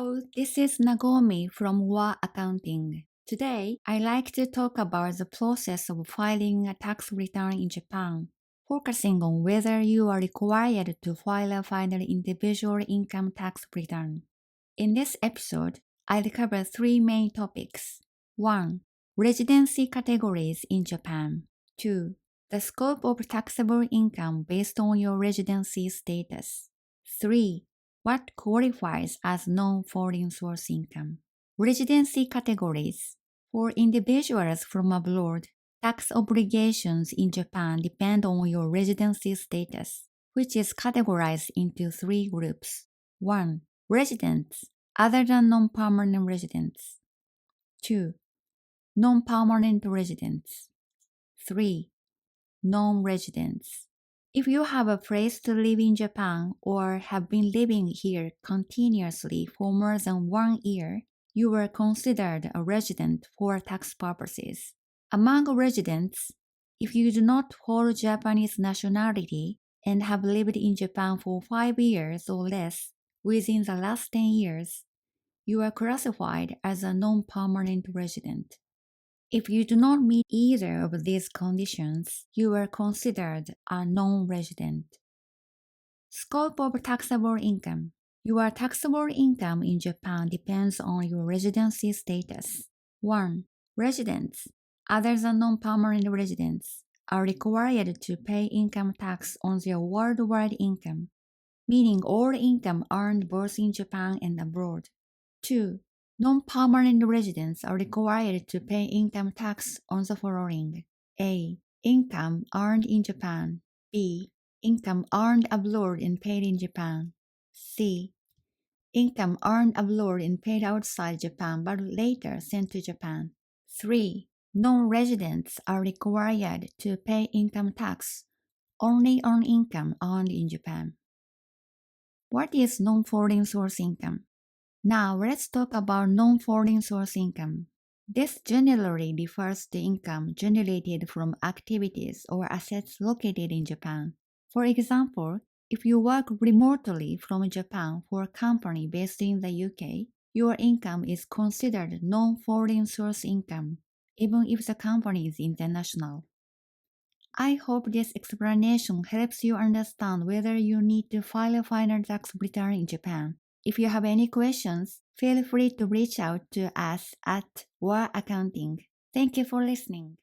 Hello, this is Nagomi from WA Accounting. Today, I'd like to talk about the process of filing a tax return in Japan, focusing on whether you are required to file a final individual income tax return. In this episode, I'll cover three main topics. 1. Residency categories in Japan. 2. The scope of taxable income based on your residency status. 3. What qualifies as non-foreign source income? Residency categories. For individuals from abroad, tax obligations in Japan depend on your residency status, which is categorized into three groups. 1. Residents, other than non-permanent residents. 2. Non-permanent residents. 3. Non-residents. If you have a place to live in Japan or have been living here continuously for more than 1 year, you are considered a resident for tax purposes. Among residents, if you do not hold Japanese nationality and have lived in Japan for 5 years or less within the last 10 years, you are classified as a non-permanent resident. If you do not meet either of these conditions, you are considered a non-resident. Scope of taxable income. Your taxable income in Japan depends on your residency status. 1. Residents, other than non-permanent residents, are required to pay income tax on their worldwide income, meaning all income earned both in Japan and abroad. 2. Non-permanent residents are required to pay income tax on the following: A. Income earned in Japan. B. Income earned abroad and paid in Japan. C. Income earned abroad and paid outside Japan but later sent to Japan. 3. Non-residents are required to pay income tax only on income earned in Japan. What is non-foreign source income? Now let's talk about non-foreign source income. This generally refers to income generated from activities or assets located in Japan. For example, if you work remotely from Japan for a company based in the UK, your income is considered non-foreign source income, even if the company is international. I hope this explanation helps you understand whether you need to file a final tax return in Japan. If you have any questions, feel free to reach out to us at WA Accounting. Thank you for listening.